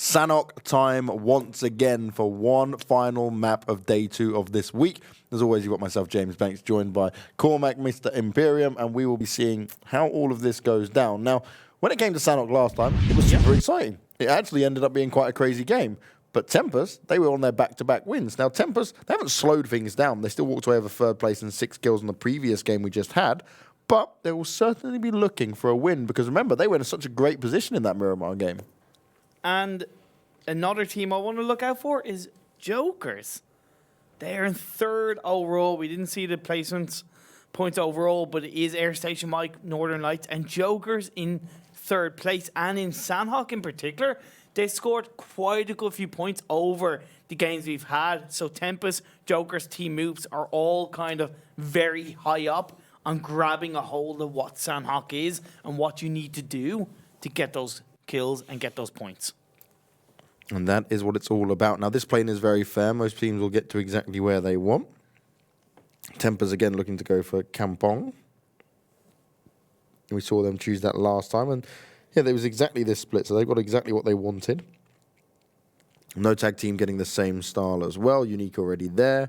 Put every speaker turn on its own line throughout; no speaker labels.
Sanhok time once again for one final map of day 2 of this week. As always, you've got myself, James Banks, joined by Cormac, Mr. Imperium, and we will be seeing how all of this goes down. Now, when it came to Sanhok last time, it was super exciting. It actually ended up being quite a crazy game. But Tempest, they were on their back-to-back wins. Now, Tempest, they haven't slowed things down. They still walked away with a 3rd place and 6 kills in the previous game we just had. But they will certainly be looking for a win because, remember, they were in such a great position in that Miramar game.
And another team I want to look out for is Jokers. They're in 3rd overall. We didn't see the placements points overall, but it is Airstation, Mike, Northern Lights, and Jokers in 3rd place. And in Sanhok in particular, they scored quite a good few points over the games we've had. So Tempest, Jokers, Team Moops are all kind of very high up on grabbing a hold of what Sanhok is and what you need to do to get those kills and get those points.
And that is what it's all about. Now, this plane is very fair. Most teams will get to exactly where they want. Tempest again looking to go for Kampong. We saw them choose that last time. And yeah, there was exactly this split. So they got exactly what they wanted. No tag team getting the same style as well. Unique already there.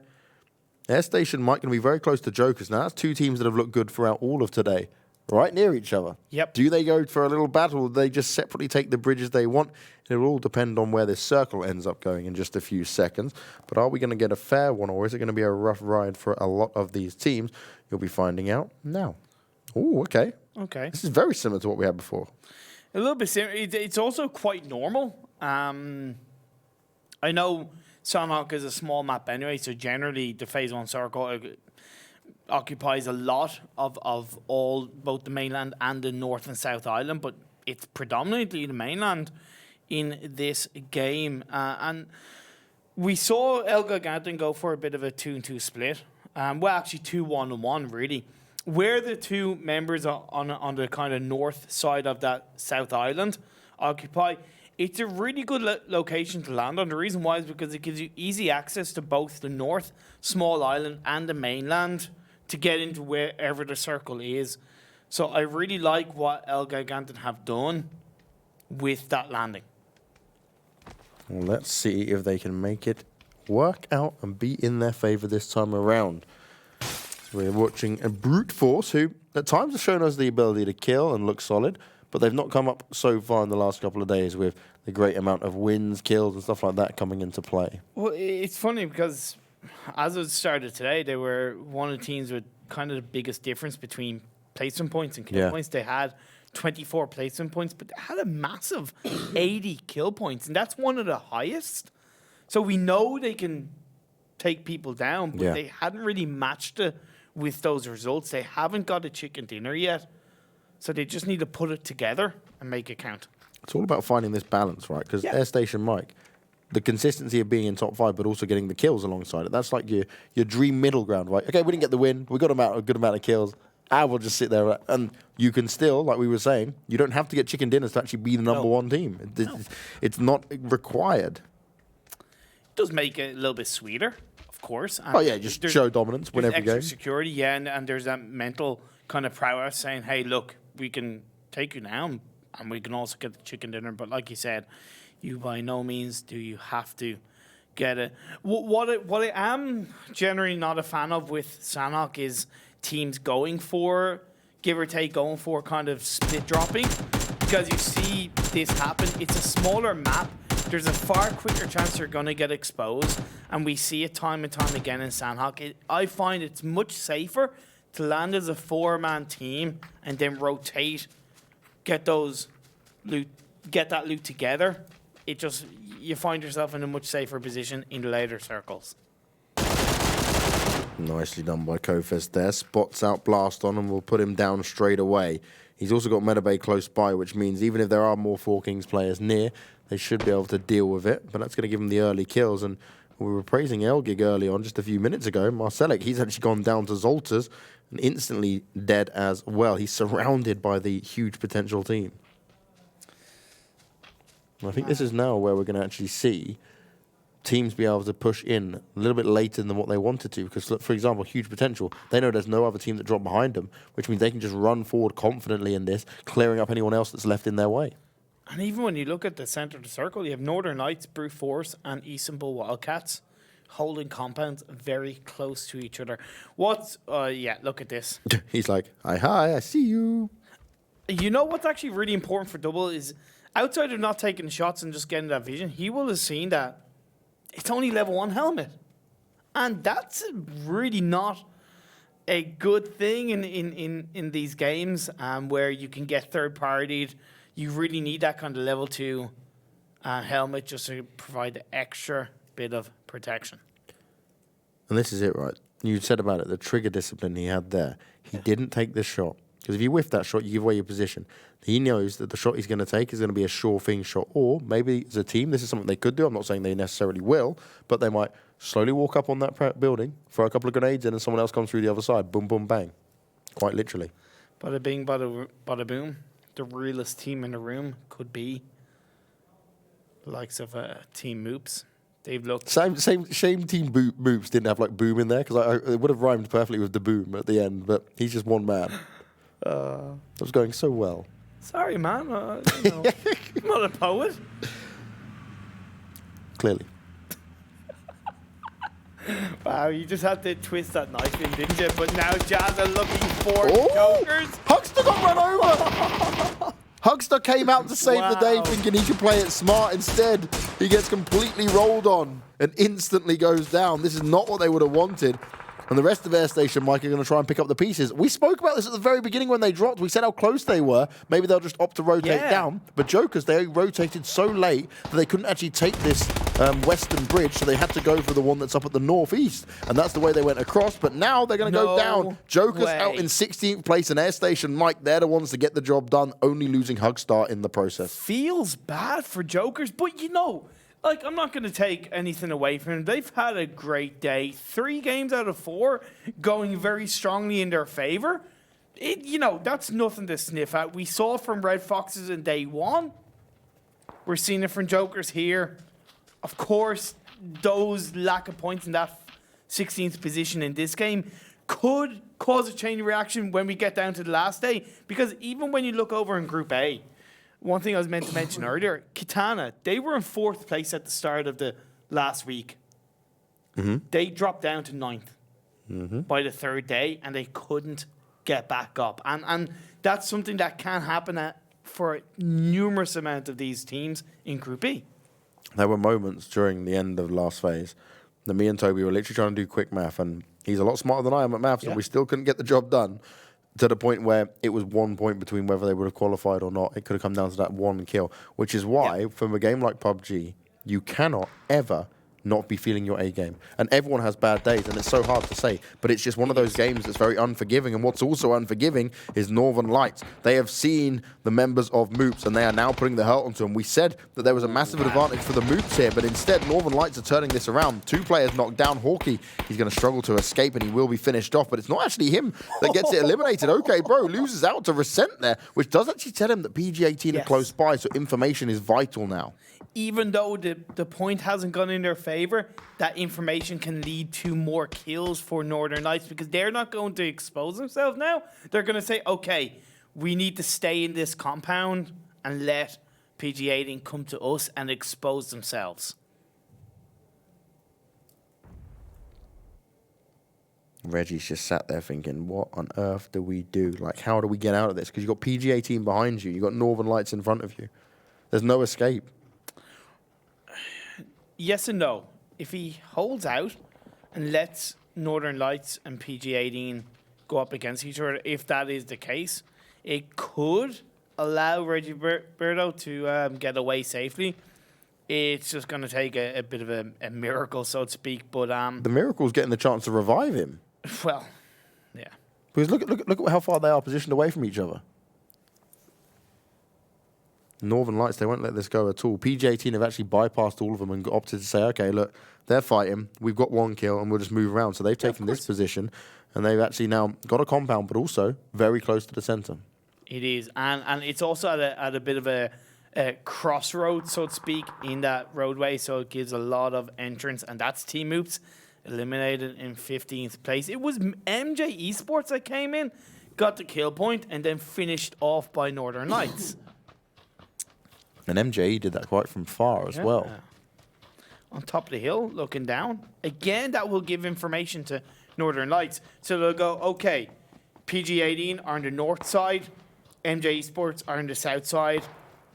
Airstation might going to be very close to Jokers. Now, that's 2 teams that have looked good throughout all of today. Right near each other.
Yep.
Do they go for a little battle or do they just separately take the bridges they want? It will all depend on where this circle ends up going in just a few seconds. But are we going to get a fair one or is it going to be a rough ride for a lot of these teams? You'll be finding out now. Oh, okay.
Okay.
This is very similar to what we had before.
A little bit similar. It's also quite normal. I know Sanhok is a small map anyway, so generally the Phase 1 circle occupies a lot of all, both the mainland and the North and South Island, but it's predominantly the mainland in this game. And we saw ELGIGANTEN go for a bit of a 2-2 split. Well, actually 2-1-1, really. Where the 2 members are on the kind of north side of that South Island occupy, it's a really good location to land on. The reason why is because it gives you easy access to both the north small island and the mainland to get into wherever the circle is. So I really like what ELGIGANTEN have done with that landing.
Well, let's see if they can make it work out and be in their favor this time around. So we're watching a brute force who at times have shown us the ability to kill and look solid, but they've not come up so far in the last couple of days with the great amount of wins, kills, and stuff like that coming into play.
Well, it's funny because as it started today, they were one of the teams with kind of the biggest difference between placement points and kill points. They had 24 placement points, but they had a massive 80 kill points, and that's one of the highest. So we know they can take people down, but they hadn't really matched it with those results. They haven't got a chicken dinner yet. So they just need to put it together and make it count.
It's all about finding this balance, right? Because Airstation Mike, the consistency of being in top 5, but also getting the kills alongside it. That's like your dream middle ground, right? Okay, we didn't get the win. We got a good amount of kills. I will just sit there. And you can still, like we were saying, you don't have to get chicken dinners to actually be the number 1 team. It's not required.
It does make it a little bit sweeter, of course.
And just show dominance, win every game.
Security, and there's that mental kind of prowess saying, hey, look, we can take you down and we can also get the chicken dinner. But like you said, you by no means do you have to get it. What I am generally not a fan of with Sanhok is teams going for, give or take, going for kind of split dropping. Because you see this happen. It's a smaller map. There's a far quicker chance you're going to get exposed. And we see it time and time again in Sanhok. I find it's much safer to land as a 4-man team and then rotate, get that loot together. You find yourself in a much safer position in the later circles.
Nicely done by KnorkiS there. Spots out Blast on and will put him down straight away. He's also got Metabay close by, which means even if there are more 4 Kings players near, they should be able to deal with it. But that's going to give him the early kills. And we were praising Elgig early on just a few minutes ago. Marcelek, he's actually gone down to Zolters and instantly dead as well. He's surrounded by the huge potential team. And I think this is now where we're going to actually see teams be able to push in a little bit later than what they wanted to. Because, look, for example, huge potential. They know there's no other team that dropped behind them, which means they can just run forward confidently in this, clearing up anyone else that's left in their way.
And even when you look at the centre of the circle, you have Northern Lights, Brute Force, and Istanbul Wildcats holding compounds very close to each other. Look at this.
He's like, hi, I see you.
You know what's actually really important for Double is outside of not taking the shots and just getting that vision, he will have seen that it's only level 1 helmet. And that's really not a good thing in these games where you can get third-partied. You really need that kind of level 2 helmet just to provide the extra bit of protection.
And this is it, right? You said about it, the trigger discipline he had there. He didn't take the shot. Because if you whiff that shot, you give away your position. He knows that the shot he's going to take is going to be a sure thing shot. Or maybe as a team, this is something they could do. I'm not saying they necessarily will, but they might slowly walk up on that building, throw a couple of grenades in, and someone else comes through the other side. Boom, boom, bang. Quite literally.
Bada bing, bada boom. The realest team in the room could be the likes of Team MOOPHEUS. They've looked...
Shame Team MOOPHEUS didn't have like boom in there, because it would have rhymed perfectly with the boom at the end, but he's just one man. That was going so well.
Sorry, man. I'm not a poet.
Clearly.
Wow, you just had to twist that knife in, didn't you? But now Jazza looking for jokers.
Hugstar got run over! Hugstar came out to save the day thinking he could play it smart. Instead, he gets completely rolled on and instantly goes down. This is not what they would have wanted. And the rest of Airstation, Mike, are going to try and pick up the pieces. We spoke about this at the very beginning when they dropped. We said how close they were. Maybe they'll just opt to rotate down. But Jokers, they rotated so late that they couldn't actually take this western bridge, so they had to go for the one that's up at the northeast. And that's the way they went across. But now they're going to go down. Jokers out in 16th place, and Airstation, Mike, they're the ones to get the job done, only losing Hugstar in the process.
Feels bad for Jokers, but you know... Like, I'm not going to take anything away from them. They've had a great day. 3 games out of 4 going very strongly in their favor. That's nothing to sniff at. We saw from Red Foxes in day 1. We're seeing it from Jokers here. Of course, those lack of points in that 16th position in this game could cause a chain reaction when we get down to the last day. Because even when you look over in Group A, one thing I was meant to mention earlier, Kitana, they were in 4th place at the start of the last week. Mm-hmm. They dropped down to 9th by the 3rd day, and they couldn't get back up. And that's something that can happen for numerous amount of these teams in Group B.
There were moments during the end of the last phase that me and Toby were literally trying to do quick math, and he's a lot smarter than I am at maths, and we still couldn't get the job done. To the point where it was 1 point between whether they would have qualified or not. It could have come down to that 1 kill, which is why, from a game like PUBG, you cannot ever not be feeling your A game. And everyone has bad days, and it's so hard to say. But it's just one of those games that's very unforgiving. And what's also unforgiving is Northern Lights. They have seen the members of MOOPHEUS, and they are now putting the hurt onto them. We said that there was a massive advantage for the MOOPHEUS here, but instead, Northern Lights are turning this around. 2 players knocked down. Hawkeye, he's going to struggle to escape, and he will be finished off. But it's not actually him that gets it eliminated. Okay, bro, loses out to Resent there, which does actually tell him that PG-18 are close by, so information is vital now.
Even though the point hasn't gone in their favor, that information can lead to more kills for Northern Lights because they're not going to expose themselves now. They're going to say, okay, we need to stay in this compound and let PG-18 come to us and expose themselves.
Reggie's just sat there thinking, what on earth do we do? Like, how do we get out of this? Because you've got PG-18 behind you. You've got Northern Lights in front of you. There's no escape.
Yes and no. If he holds out and lets Northern Lights and PG-18 go up against each other, if that is the case, it could allow Reggie Birdo to get away safely. It's just going to take a bit of a miracle, so to speak. But
the miracle's getting the chance to revive him.
Well, yeah.
Because look at how far they are positioned away from each other. Northern Lights, they won't let this go at all. PG-18 have actually bypassed all of them and opted to say, okay, look, they're fighting. We've got 1 kill and we'll just move around. So they've taken this position and they've actually now got a compound, but also very close to the center.
It is. And it's also at a bit of a crossroad, so to speak, in that roadway. So it gives a lot of entrance. And that's Team MOOPHEUS eliminated in 15th place. It was MJ-Esports that came in, got the kill point, and then finished off by Northern Lights.
And MJ did that quite from far as well.
On top of the hill, looking down. Again, that will give information to Northern Lights. So they'll go, okay, PG-18 are on the north side, MJ-Esports are on the south side.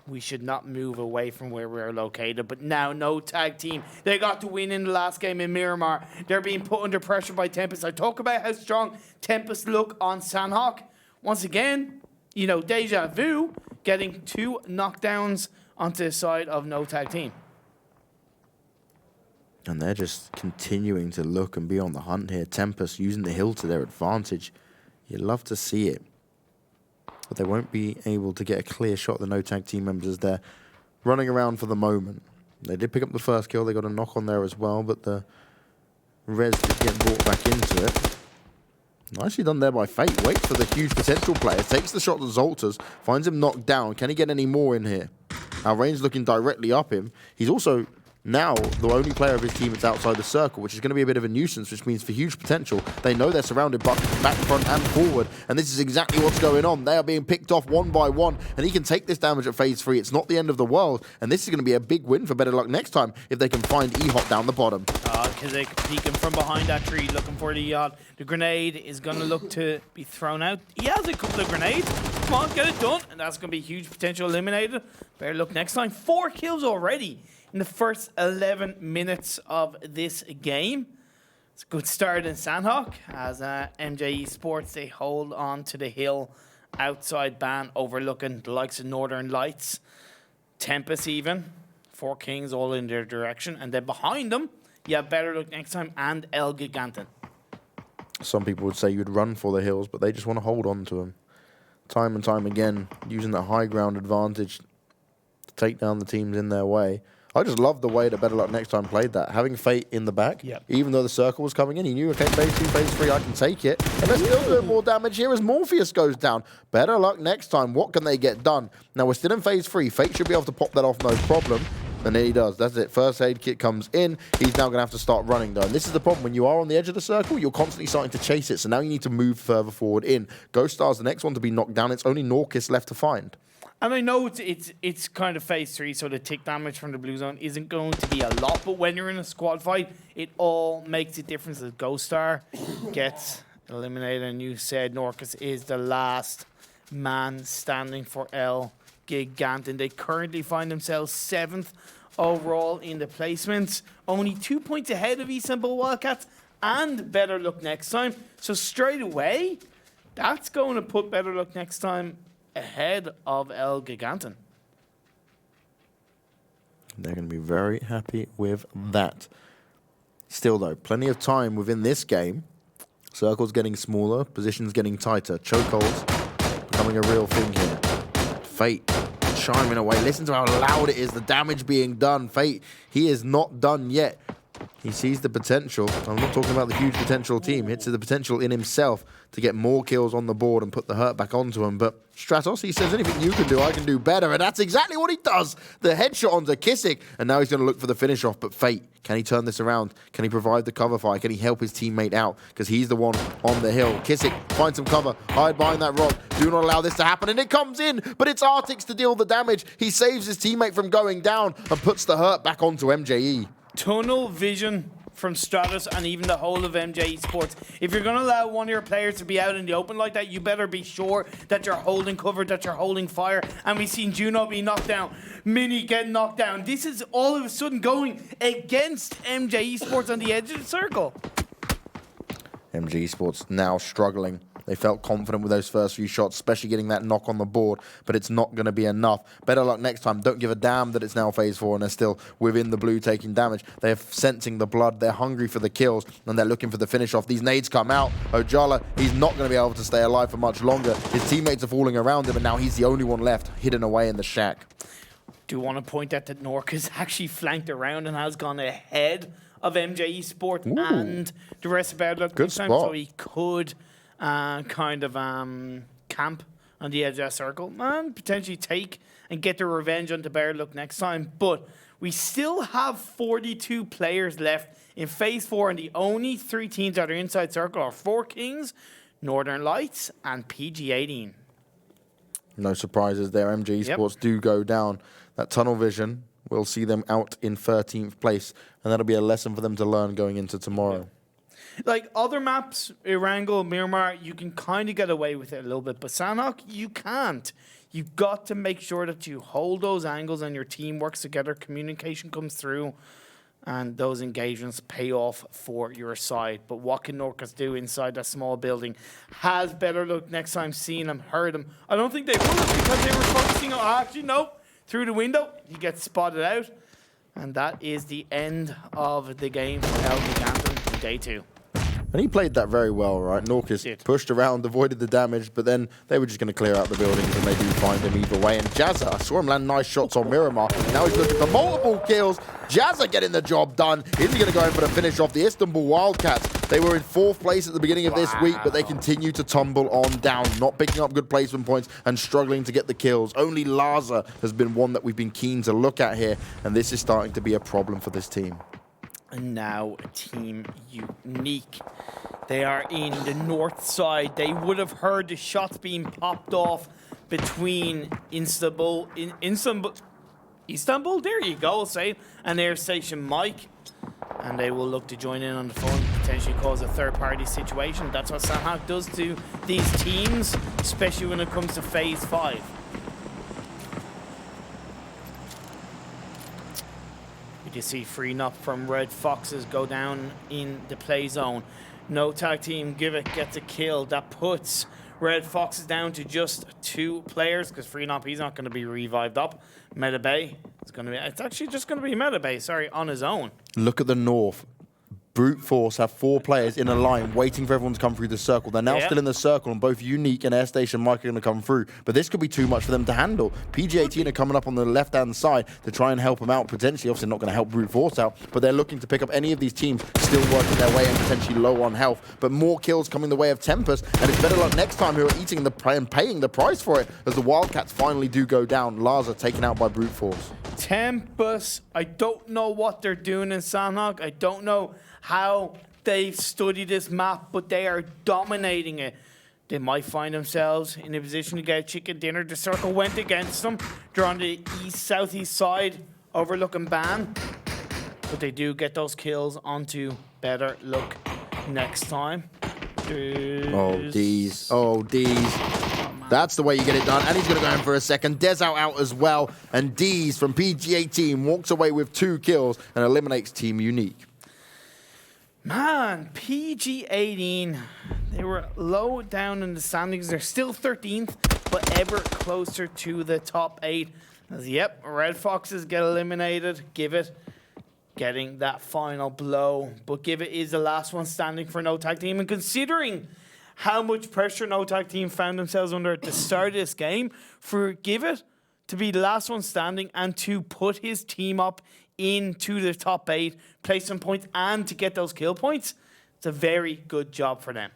We should not move away from where we're located. But now, no tag team. They got to win in the last game in Miramar. They're being put under pressure by Tempest. I talk about how strong Tempest look on Sanhok. Once again, you know, deja vu, getting 2 knockdowns onto the side of no tag team.
And they're just continuing to look and be on the hunt here. Tempest using the hill to their advantage. You'd love to see it. But they won't be able to get a clear shot. The no tag team members as they're running around for the moment. They did pick up the first kill. They got a knock on there as well, but the res did get brought back into it. Nicely done there by Fate. Waits for the huge potential player. Takes the shot to Zolters. Finds him knocked down. Can he get any more in here? Now Rain's looking directly up him. He's also now the only player of his team that's outside the circle, which is going to be a bit of a nuisance, which means for huge potential, they know they're surrounded back, front, and forward, and this is exactly what's going on. They are being picked off one by one, and he can take this damage at phase 3. It's not the end of the world, and this is going to be a big win for BetterLuckNxTime if they can find EHOT down the bottom.
Because they're peeking from behind that tree, looking for the EHOT. The grenade is going to look to be thrown out. He has a couple of grenades. Come on, get it done, and that's going to be huge potential eliminated. BetterLuckNxTime, 4 kills already in the first 11 minutes of this game. It's a good start in Sanhok as MJ-Esports, they hold on to the hill outside ban overlooking the likes of Northern Lights. Tempest even. 4 Kings all in their direction. And then behind them, you have BetterLuckNxTime and ELGIGANTEN.
Some people would say you'd run for the hills, but they just want to hold on to them. Time and time again, using that high ground advantage to take down the teams in their way. I just love the way that BetterLuckNxTime played that. Having Fate in the back, even though the circle was coming in, he knew, okay, phase 2, phase 3, I can take it. And they're still doing more damage here as MOORPHEUS goes down. BetterLuckNxTime, what can they get done? Now, we're still in phase 3. Fate should be able to pop that off, no problem. And then he does. That's it. First aid kit comes in. He's now going to have to start running, though. And this is the problem. When you are on the edge of the circle, you're constantly starting to chase it. So now you need to move further forward in. ghostar's the next one to be knocked down. It's only KnorkiS left to find.
And I know it's kind of phase 3, so the tick damage from the blue zone isn't going to be a lot. But when you're in a squad fight, it all makes a difference. As ghostar gets eliminated, and you said KnorkiS is the last man standing for ELGIGANTEN. They currently find themselves 7th overall in the placements, only 2 points ahead of Istanbul Wildcats and BetterLuckNxTime. So straight away, that's going to put BetterLuckNxTime ahead of ELGIGANTEN.
They're going to be very happy with that. Still, though, plenty of time within this game. Circles getting smaller, positions getting tighter. Chokeholds becoming a real thing here. Fate chiming away. Listen to how loud it is. The damage being done. Fate, he is not done yet. He sees the potential. I'm not talking about the huge potential team. It's the potential in himself to get more kills on the board and put the hurt back onto him. But Stratos, he says, anything you can do, I can do better. And that's exactly what he does. The headshot onto Kissick. And now he's going to look for the finish off. But Fate, can he turn this around? Can he provide the cover fire? Can he help his teammate out? Because he's the one on the hill. Kissick, find some cover. Hide behind that rock. Do not allow this to happen. And it comes in. But it's Artix to deal the damage. He saves his teammate from going down and puts the hurt back onto MJE.
Tunnel vision from Stratos and even the whole of MJ-Esports. If you're going to allow one of your players to be out in the open like that, you better be sure that you're holding cover, that you're holding fire. And we've seen Juno be knocked down, Mini get knocked down. This is all of a sudden going against MJ-Esports on the edge of the circle.
MJ-Esports now struggling. They felt confident with those first few shots, especially getting that knock on the board, but it's not going to be enough. BetterLuckNxTime don't give a damn that it's now phase 4 and they're still within the blue taking damage. They're sensing the blood, they're hungry for the kills, and they're looking for the finish off. These nades come out. Ojala, he's not going to be able to stay alive for much longer. His teammates are falling around him, and now he's the only one left, hidden away in the shack.
Do want to point out that KnorkiS actually flanked around and has gone ahead of MJ-Esports and the rest of BetterLuckNxTime.
Good spot.
So he could kind of camp on the edge of that circle and potentially take and get the revenge onto BetterLuckNxTime. But we still have 42 players left in phase 4, and the only 3 teams that are inside circle are 4 Kings, Northern Lights, and PG-18.
No surprises there. MJ-Esports do go down. That tunnel vision will see them out in 13th place, and that'll be a lesson for them to learn going into tomorrow.
Like other maps, Erangel, Miramar, you can kind of get away with it a little bit, but Sanhok, you can't. You've got to make sure that you hold those angles and your team works together, communication comes through, and those engagements pay off for your side. But what can KnorkiS do inside that small building? Has BetterLuckNxTime seen him, heard him? I don't think they would have, because they were focusing on, actually, no, through the window. He gets spotted out. And that is the end of the game for ELGIGANTEN in day 2.
And he played that very well, right? KnorkiS pushed around, avoided the damage, but then they were just going to clear out the buildings, and they do find him either way. And Jazza, I saw him land nice shots on Miramar. Now he's looking for multiple kills. Jazza getting the job done. Is he going to go in for the finish off the Istanbul Wildcats? They were in 4th place at the beginning of this week, but they continue to tumble on down, not picking up good placement points and struggling to get the kills. Only Laza has been one that we've been keen to look at here, and this is starting to be a problem for this team.
And now Team Unique. They are in the north side. They would have heard the shots being popped off between Istanbul, there you go, say, and Airstation Mike. And they will look to join in on the phone, potentially cause a third-party situation. That's what Sanhok does to these teams, especially when it comes to Phase 5. You see free up from Red Foxes go down in the play zone. No tag team, give it, gets a kill. That puts Red Foxes down to just 2 players, because free up, he's not going to be revived up. Metabay, it's actually just going to be Metabay, sorry, on his own.
Look at the north. Brute Force have 4 players in a line waiting for everyone to come through the circle. They're now still in the circle, and both Unique and Airstation Mike are going to come through. But this could be too much for them to handle. PG-18 are coming up on the left-hand side to try and help them out, potentially. Obviously not going to help Brute Force out, but they're looking to pick up any of these teams still working their way and potentially low on health. But more kills coming the way of Tempest, and it's BetterLuckNxTime who are eating the and paying the price for it as the Wildcats finally do go down. Laza taken out by Brute Force.
Tempest, I don't know what they're doing in Sanhok. I don't know how they've studied this map, but they are dominating it. They might find themselves in a position to get a chicken dinner. The circle went against them. They're on the southeast side, overlooking Ban. But they do get those kills onto BetterLuckNxTime.
Oh, D's. Oh, D's. That's the way you get it done. And he's going to go in for a second. Des out as well. And D's from PG-18 walks away with 2 kills and eliminates Team Unique.
Man, PG-18, they were low down in the standings. They're still 13th, but ever closer to the top 8. As, yep, Red Foxes get eliminated. Give it getting that final blow. But Give it is the last one standing for No Tag Team. And considering how much pressure No Tag Team found themselves under at the start of this game, for Give it to be the last one standing and to put his team up into the top 8, place some points, and to get those kill points, it's a very good job for them.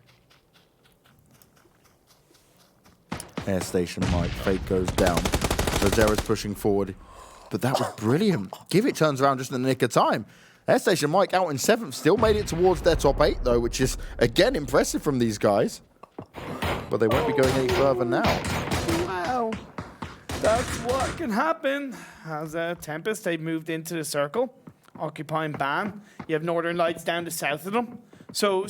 Airstation Mike, fake goes down. ToWzEra's pushing forward, but that was brilliant. Give it turns around just in the nick of time. Airstation Mike out in 7th, still made it towards their top 8 though, which is again impressive from these guys. But they won't be going any further now.
Wow. That's what can happen. As Tempest, they moved into the circle, occupying Ban. You have Northern Lights down to south of them. So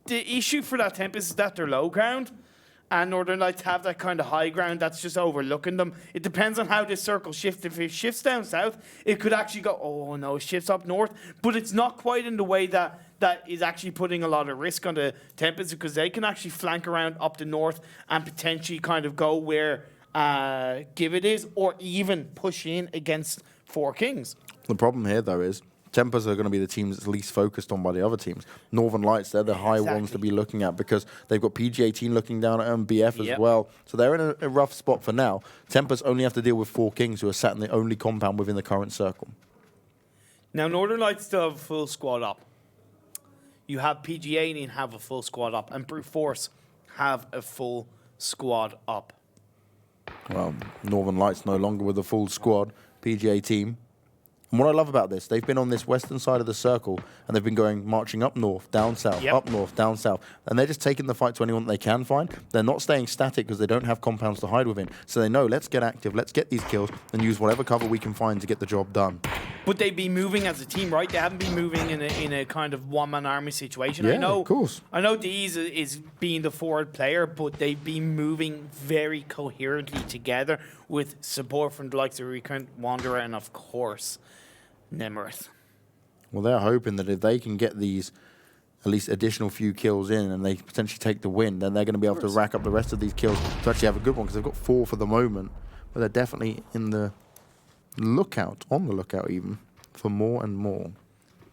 the issue for that Tempest is that they're low ground, and Northern Lights have that kind of high ground that's just overlooking them. It depends on how this circle shifts. If it shifts down south, it could actually go, oh no, it shifts up north. But it's not quite in the way that is actually putting a lot of risk on the Tempest, because they can actually flank around up the north and potentially kind of go where Give it is, or even push in against 4 Kings.
The problem here, though, is Tempers are going to be the teams that's least focused on by the other teams. Northern Lights, they're the high ones to be looking at, because they've got PG-18 looking down at MBF as well. So they're in a rough spot for now. Tempers only have to deal with 4 Kings, who are sat in the only compound within the current circle.
Now, Northern Lights still have a full squad up. You have PG-18 have a full squad up, and Brute Force have a full squad up.
Well, Northern Lights no longer with a full squad. PGA team And what I love about this, they've been on this western side of the circle, and they've been marching up north, down south, up north, down south. And they're just taking the fight to anyone that they can find. They're not staying static because they don't have compounds to hide within. So they know, let's get active, let's get these kills, and use whatever cover we can find to get the job done.
But they'd be moving as a team, right? They haven't been moving in a kind of one-man army situation.
Yeah, of course.
I know Deez is being the forward player, but they've been moving very coherently together with support from the likes of Recurrent, Wanderer, and of course, Nemrith.
Well, they're hoping that if they can get these at least additional few kills in and they potentially take the win, then they're going to be able to rack up the rest of these kills to actually have a good one, because they've got 4 for the moment. But they're definitely on the lookout even, for more and more.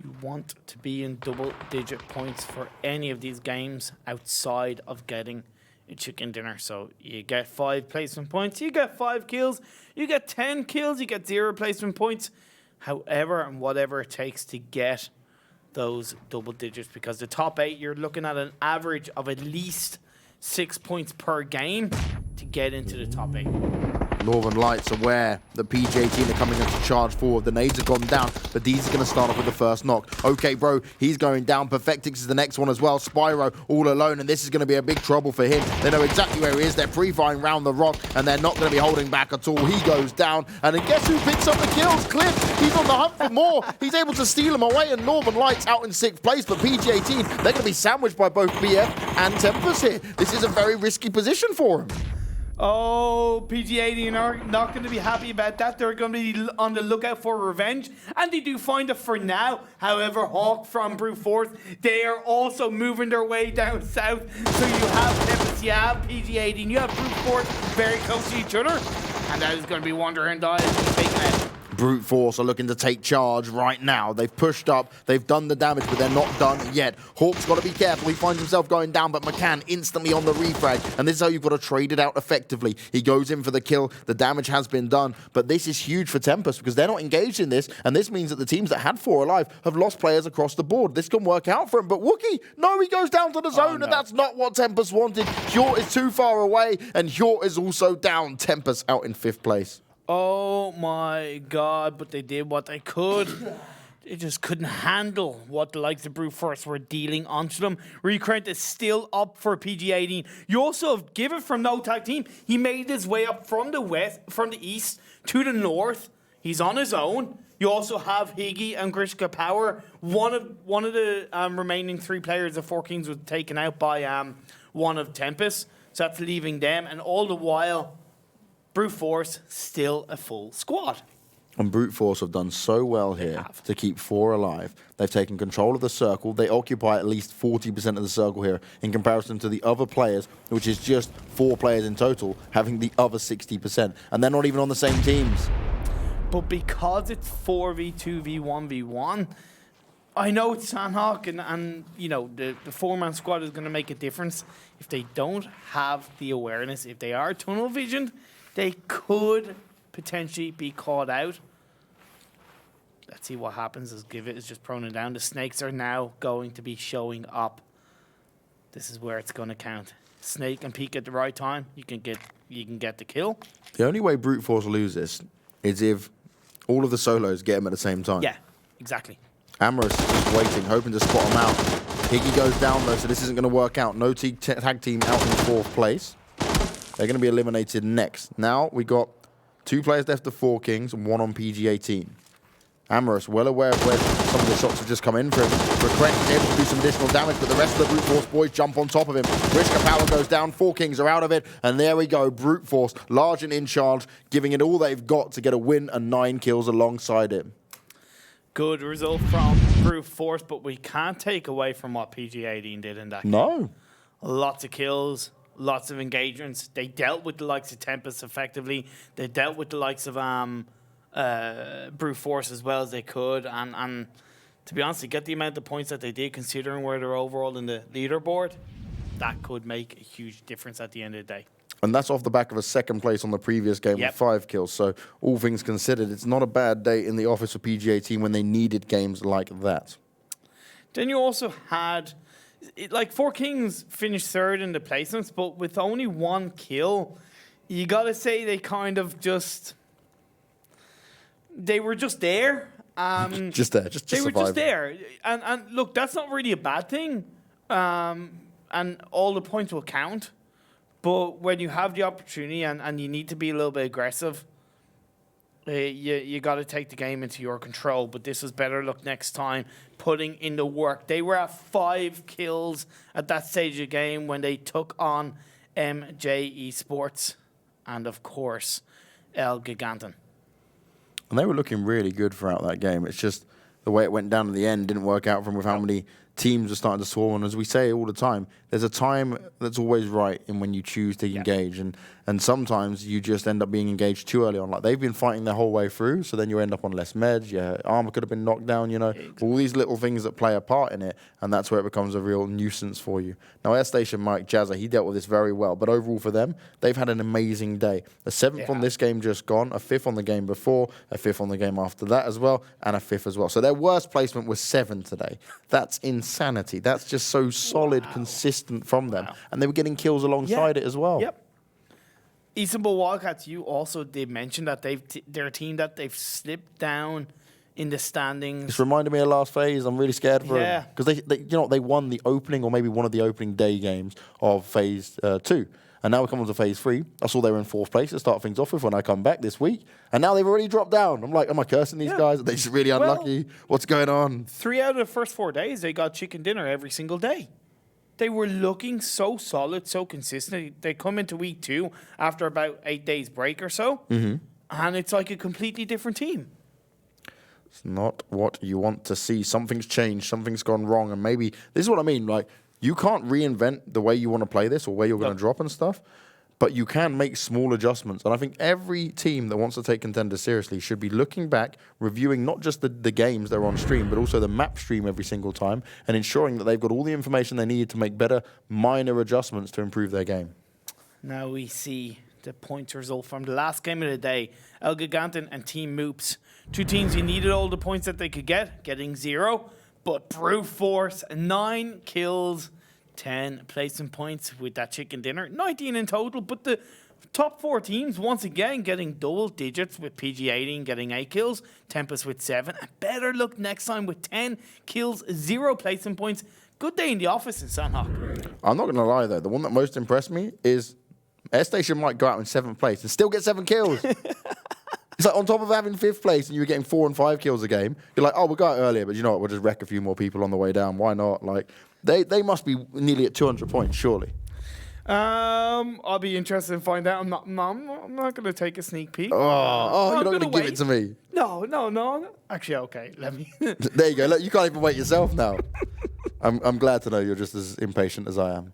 You want to be in double-digit points for any of these games outside of getting a chicken dinner. So you get 5 placement points, you get 5 kills, you get 10 kills, you get 0 placement points. However and whatever it takes to get those double digits, because the top 8, you're looking at an average of at least 6 points per game to get into the top 8.
Northern Lights aware that PGA team are coming in to charge forward. The nades have gone down, but these are going to start off with the first knock. Okay, bro, he's going down. Perfectix is the next one as well. Spyro all alone, and this is going to be a big trouble for him. They know exactly where he is. They're pre-firing round the rock, and they're not going to be holding back at all. He goes down, and then guess who picks up the kills? Cliff. He's on the hunt for more. He's able to steal them away, and Northern Lights out in 6th place, but PGA team, they're going to be sandwiched by both BF and Tempest here. This is a very risky position for him.
Oh, PG80 are not going to be happy about that. They're going to be on the lookout for revenge, and they do find it for now. However, Hawk from Brute Force, they are also moving their way down south. So you have Tempest, you have PG80, and you have Brute Force very close to each other. And that is going to be Wander and Die taking it.
Brute Force are looking to take charge right now. They've pushed up, they've done the damage, but they're not done yet. Hawk's got to be careful. He finds himself going down, but McCann instantly on the refrag. And this is how you've got to trade it out effectively. He goes in for the kill. The damage has been done, but this is huge for Tempest because they're not engaged in this, and this means that the teams that had 4 alive have lost players across the board. This can work out for him, but Wookie, no, he goes down to the zone, and that's not what Tempest wanted. Hjort is too far away, and Hjort is also down. Tempest out in 5th place.
Oh my God, but they did what they could. They just couldn't handle what the likes of Brute Force were dealing onto them. Recurrent is still up for PG18. You also have Given from No Tag Team. He made his way up from the east to the north. He's on his own. You also have Higgy and GRISHKAPOWER. One of the remaining 3 players of 4 Kings was taken out by one of Tempest. So that's leaving them. And all the while, Brute Force still a full squad.
And Brute Force have done so well here to keep 4 alive. They've taken control of the circle. They occupy at least 40% of the circle here in comparison to the other players, which is just 4 players in total, having the other 60%. And they're not even on the same teams.
But because it's 4v2v1v1, I know it's Sanhok, and you know, the 4-man squad is going to make a difference. If they don't have the awareness, if they are tunnel visioned, they could potentially be caught out. Let's see what happens as Givit is just proning down. The snakes are now going to be showing up. This is where it's going to count. Snake and peek at the right time. You can get the kill.
The only way Brute Force lose this is if all of the solos get him at the same time.
Yeah, exactly.
AmerouuS is waiting, hoping to spot him out. Higgy goes down though, so this isn't going to work out. No tag team out in 4th place. They're going to be eliminated next. Now we got 2 players left of 4 Kings and 1 on PG18. AmerouuS, well aware of where some of the shots have just come in for him. Frequent is able to do some additional damage, but the rest of the Brute Force boys jump on top of him. GRISHKAPOWER goes down, 4 Kings are out of it, and there we go. Brute Force, large and in charge, giving it all they've got to get a win and 9 kills alongside him.
Good result from Brute Force, but we can't take away from what PG18 did in that game.
No.
Lots of kills. Lots of engagements. They dealt with the likes of Tempest effectively. They dealt with the likes of Brute Force as well as they could. And to be honest, to get the amount of points that they did, considering where they're overall in the leaderboard, that could make a huge difference at the end of the day.
And that's off the back of a 2nd place on the previous game with 5 kills. So all things considered, it's not a bad day in the office for PGA team when they needed games like that.
Then you also had... like 4 Kings finished 3rd in the placements, but with only 1 kill, you gotta say they kind of just... They were just there,
Just there, just
they were
survive.
just there. And look, that's not really a bad thing. And all the points will count. But when you have the opportunity and you need to be a little bit aggressive, you got to take the game into your control. But this was better luck next time, putting in the work. They were at 5 kills at that stage of the game when they took on MJ-Esports and, of course, ELGIGANTEN.
And they were looking really good throughout that game. It's just the way it went down at the end didn't work out for them with how many teams are starting to swarm. And as we say all the time, there's a time that's always right in when you choose to engage. And sometimes you just end up being engaged too early on. Like they've been fighting their whole way through, so then you end up on less meds. Your armor could have been knocked down, you know. Exactly. All these little things that play a part in it, and that's where it becomes a real nuisance for you. Now, Airstation Mike Jazza, he dealt with this very well. But overall for them, they've had an amazing day. A 7th on this game just gone, a 5th on the game before, a 5th on the game after that as well, and a 5th as well. So their worst placement was 7 today. That's insanity. That's just so solid, consistent from them. And they were getting kills alongside it as well.
Yep. Istanbul Wildcats, you also did mention that they're a team that they've slipped down in the standings.
It's reminded me of last phase. I'm really scared for them. Because they won the opening or maybe one of the opening day games of phase 2. And now we're coming to phase 3. I saw they were in 4th place to start things off with when I come back this week. And now they've already dropped down. I'm like, am I cursing these guys? Are they just really unlucky? What's going on?
3 out of the first 4 days, they got chicken dinner every single day. They were looking so solid, so consistent. They come into week 2 after about 8 days break or so. And it's like a completely different team.
It's not what you want to see. Something's changed. Something's gone wrong. And maybe, this is what I mean, like, you can't reinvent the way you want to play this or where you're going to drop and stuff, but you can make small adjustments. And I think every team that wants to take Contenders seriously should be looking back, reviewing not just the games that are on stream, but also the map stream every single time, and ensuring that they've got all the information they need to make better minor adjustments to improve their game.
Now we see the points result from the last game of the day. ELGIGANTEN and Team MOOPHEUS. 2 teams you needed all the points that they could get, getting 0. But brute force, 9 kills, 10 placement points with that chicken dinner, 19 in total. But the top 4 teams, once again, getting double digits with PG18 getting 8 kills, Tempest with 7. And BetterLuckNxTime with 10 kills, 0 placement points. Good day in the office in Sanhok.
I'm not going to lie, though. The one that most impressed me is Airstation might go out in 7th place and still get 7 kills. It's like on top of having 5th place and you were getting 4 and 5 kills a game, you're like, oh, we'll go out earlier, but you know what? We'll just wreck a few more people on the way down. Why not? Like, they must be nearly at 200 points, surely.
I'll be interested in finding out. I'm not going to take a sneak peek.
You're not going to give it to me.
No. Actually, okay. Let me.
There you go. Look, you can't even wait yourself now. I'm glad to know you're just as impatient as I am.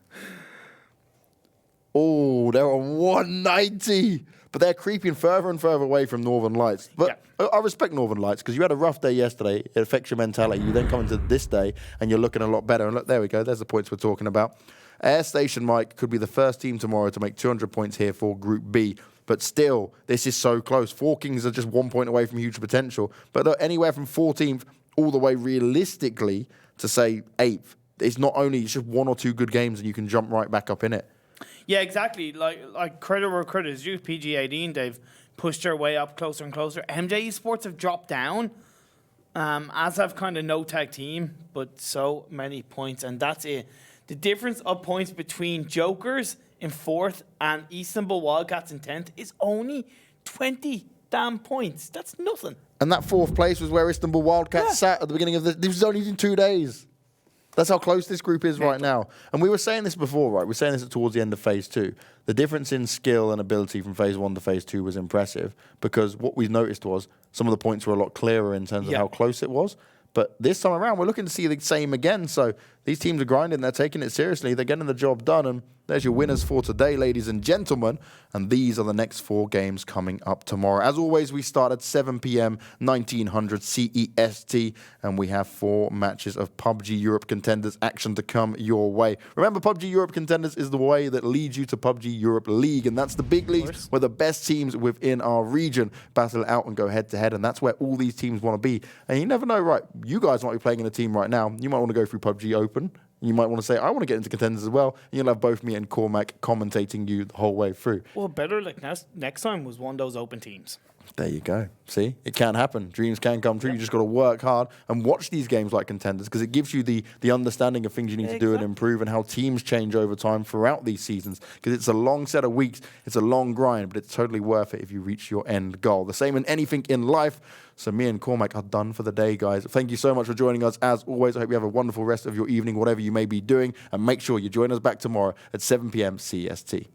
Oh, they're on 190. But they're creeping further and further away from Northern Lights. But I respect Northern Lights because you had a rough day yesterday. It affects your mentality. You then come into this day and you're looking a lot better. And look, there we go. There's the points we're talking about. Airstation Mike could be the first team tomorrow to make 200 points here for Group B. But still, this is so close. 4 Kings are just 1 point away from huge potential. But look, anywhere from 14th all the way realistically to, say, 8th. It's not only it's just 1 or 2 good games and you can jump right back up in it.
Yeah, exactly. Like credit where credit is due. PG18, they've pushed their way up closer and closer. MJ-Esports have dropped down, as have kind of no tag team, but so many points, and that's it. The difference of points between Jokers in 4th and Istanbul Wildcats in 10th is only 20 damn points. That's nothing.
And that 4th place was where Istanbul Wildcats sat at the beginning of this. This was only in 2 days. That's how close this group is right now. And we were saying this before, right? We were saying this towards the end of phase 2. The difference in skill and ability from phase 1 to phase 2 was impressive because what we noticed was some of the points were a lot clearer in terms of how close it was. But this time around, we're looking to see the same again. So these teams are grinding. They're taking it seriously. They're getting the job done. And there's your winners for today, ladies and gentlemen. And these are the next 4 games coming up tomorrow. As always, we start at 7 p.m., 1900 CEST. And we have 4 matches of PUBG Europe Contenders action to come your way. Remember, PUBG Europe Contenders is the way that leads you to PUBG Europe League. And that's the big league where the best teams within our region battle it out and go head-to-head. And that's where all these teams want to be. And you never know, right? You guys might be playing in a team right now. You might want to go through PUBG Open. You might want to say, I want to get into Contenders as well. And you'll have both me and Cormac commentating you the whole way through.
Well, BetterLuckNxTime was one of those open teams.
There you go. See, it can happen. Dreams can come true. You just got to work hard and watch these games like Contenders because it gives you the understanding of things you need to do and improve and how teams change over time throughout these seasons because it's a long set of weeks. It's a long grind, but it's totally worth it if you reach your end goal. The same in anything in life. So me and Cormac are done for the day, guys. Thank you so much for joining us. As always, I hope you have a wonderful rest of your evening, whatever you may be doing. And make sure you join us back tomorrow at 7 p.m. CST.